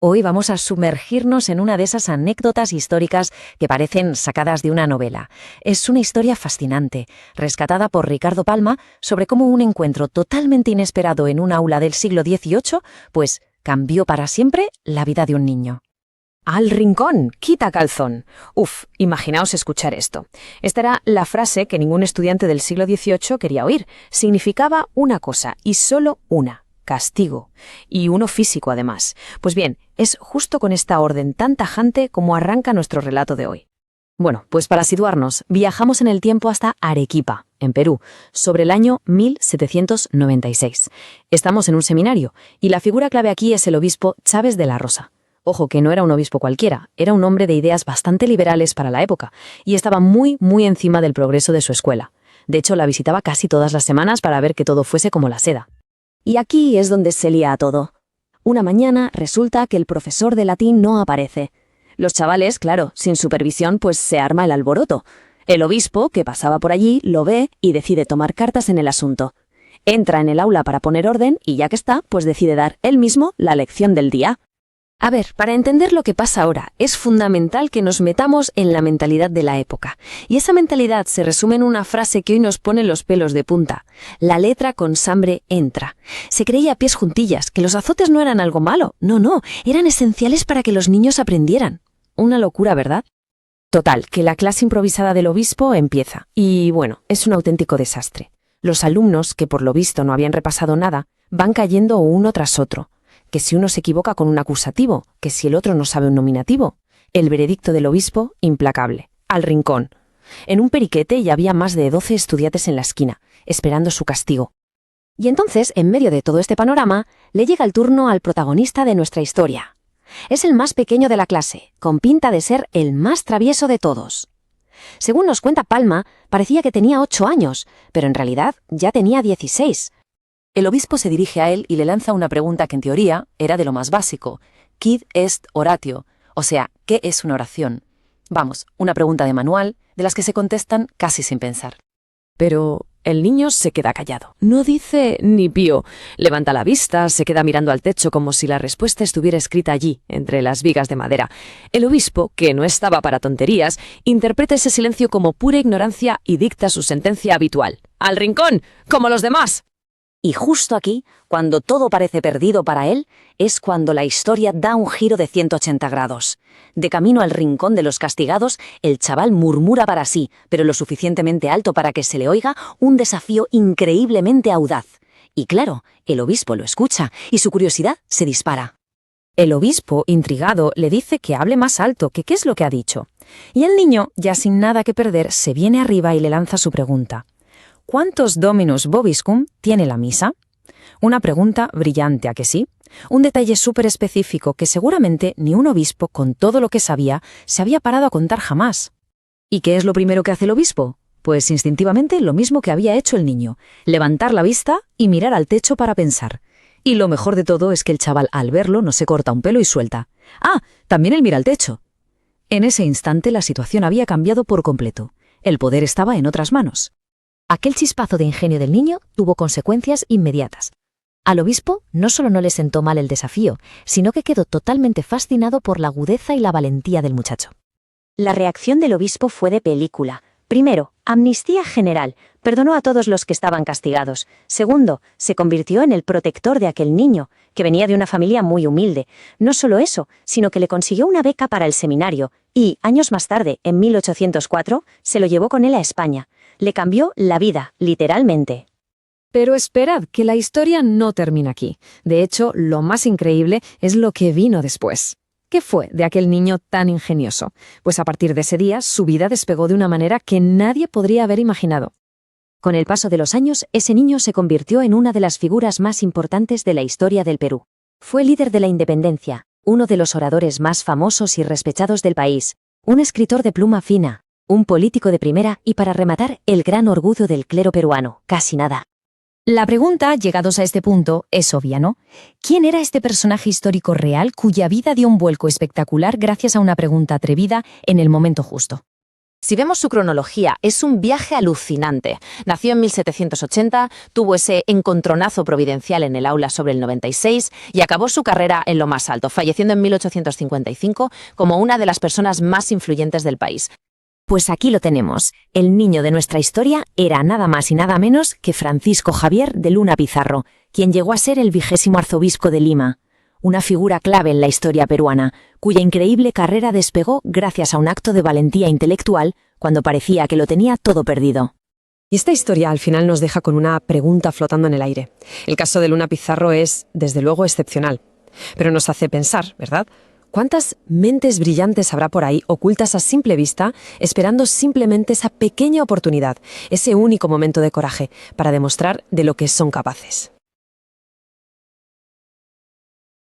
Hoy vamos a sumergirnos en una de esas anécdotas históricas que parecen sacadas de una novela. Es una historia fascinante, rescatada por Ricardo Palma, sobre cómo un encuentro totalmente inesperado en un aula del siglo XVIII, pues cambió para siempre la vida de un niño. Al rincón, quita calzón. Imaginaos escuchar esto. Esta era la frase que ningún estudiante del siglo XVIII quería oír. Significaba una cosa, y solo una: castigo. Y uno físico, además. Pues bien, es justo con esta orden tan tajante como arranca nuestro relato de hoy. Bueno, pues para situarnos, viajamos en el tiempo hasta Arequipa, en Perú, sobre el año 1796. Estamos en un seminario, y la figura clave aquí es el obispo Chávez de la Rosa. Ojo, que no era un obispo cualquiera, era un hombre de ideas bastante liberales para la época, y estaba muy encima del progreso de su escuela. De hecho, la visitaba casi todas las semanas para ver que todo fuese como la seda. Y aquí es donde se lía todo. Una mañana resulta que el profesor de latín no aparece. Los chavales, claro, sin supervisión, pues se arma el alboroto. El obispo, que pasaba por allí, lo ve y decide tomar cartas en el asunto. Entra en el aula para poner orden y ya que está, pues decide dar él mismo la lección del día. A ver, para entender lo que pasa ahora, es fundamental que nos metamos en la mentalidad de la época. Y esa mentalidad se resume en una frase que hoy nos pone los pelos de punta. La letra con sangre entra. Se creía a pies juntillas que los azotes no eran algo malo. No, eran esenciales para que los niños aprendieran. Una locura, ¿verdad? Total, que la clase improvisada del obispo empieza. Y bueno, es un auténtico desastre. Los alumnos, que por lo visto no habían repasado nada, van cayendo uno tras otro. Que si uno se equivoca con un acusativo, que si el otro no sabe un nominativo. El veredicto del obispo, implacable. Al rincón. En un periquete ya había más de 12 estudiantes en la esquina, esperando su castigo. Y entonces, en medio de todo este panorama, le llega el turno al protagonista de nuestra historia. Es el más pequeño de la clase, con pinta de ser el más travieso de todos. Según nos cuenta Palma, parecía que tenía 8 años, pero en realidad ya tenía 16. El obispo se dirige a él y le lanza una pregunta que en teoría era de lo más básico. ¿Quid est oratio? O sea, ¿qué es una oración? Vamos, una pregunta de manual, de las que se contestan casi sin pensar. Pero el niño se queda callado. No dice ni pío. Levanta la vista, se queda mirando al techo como si la respuesta estuviera escrita allí, entre las vigas de madera. El obispo, que no estaba para tonterías, interpreta ese silencio como pura ignorancia y dicta su sentencia habitual. ¡Al rincón! ¡Como los demás! Y justo aquí, cuando todo parece perdido para él, es cuando la historia da un giro de 180 grados. De camino al rincón de los castigados, el chaval murmura para sí, pero lo suficientemente alto para que se le oiga, un desafío increíblemente audaz. Y claro, el obispo lo escucha y su curiosidad se dispara. El obispo, intrigado, le dice que hable más alto, que qué es lo que ha dicho. Y el niño, ya sin nada que perder, se viene arriba y le lanza su pregunta. ¿Cuántos dominus vobiscum tiene la misa? Una pregunta brillante, ¿a que sí? Un detalle súper específico que seguramente ni un obispo, con todo lo que sabía, se había parado a contar jamás. ¿Y qué es lo primero que hace el obispo? Pues instintivamente lo mismo que había hecho el niño, levantar la vista y mirar al techo para pensar. Y lo mejor de todo es que el chaval al verlo no se corta un pelo y suelta. ¡Ah! También él mira al techo. En ese instante la situación había cambiado por completo. El poder estaba en otras manos. Aquel chispazo de ingenio del niño tuvo consecuencias inmediatas. Al obispo no solo no le sentó mal el desafío, sino que quedó totalmente fascinado por la agudeza y la valentía del muchacho. La reacción del obispo fue de película. Primero, amnistía general, perdonó a todos los que estaban castigados. Segundo, se convirtió en el protector de aquel niño, que venía de una familia muy humilde. No solo eso, sino que le consiguió una beca para el seminario y, años más tarde, en 1804, se lo llevó con él a España. Le cambió la vida, literalmente. Pero esperad, que la historia no termina aquí. De hecho, lo más increíble es lo que vino después. ¿Qué fue de aquel niño tan ingenioso? Pues a partir de ese día, su vida despegó de una manera que nadie podría haber imaginado. Con el paso de los años, ese niño se convirtió en una de las figuras más importantes de la historia del Perú. Fue líder de la independencia, uno de los oradores más famosos y respetados del país, un escritor de pluma fina, un político de primera y, para rematar, el gran orgullo del clero peruano, casi nada. La pregunta, llegados a este punto, es obvia, ¿no? ¿Quién era este personaje histórico real cuya vida dio un vuelco espectacular gracias a una pregunta atrevida en el momento justo? Si vemos su cronología, es un viaje alucinante. Nació en 1780, tuvo ese encontronazo providencial en el aula sobre el 96 y acabó su carrera en lo más alto, falleciendo en 1855 como una de las personas más influyentes del país. Pues aquí lo tenemos. El niño de nuestra historia era nada más y nada menos que Francisco Javier de Luna Pizarro, quien llegó a ser el 20º arzobispo de Lima. Una figura clave en la historia peruana, cuya increíble carrera despegó gracias a un acto de valentía intelectual cuando parecía que lo tenía todo perdido. Y esta historia al final nos deja con una pregunta flotando en el aire. El caso de Luna Pizarro es, desde luego, excepcional. Pero nos hace pensar, ¿verdad? ¿Cuántas mentes brillantes habrá por ahí ocultas a simple vista, esperando simplemente esa pequeña oportunidad, ese único momento de coraje, para demostrar de lo que son capaces?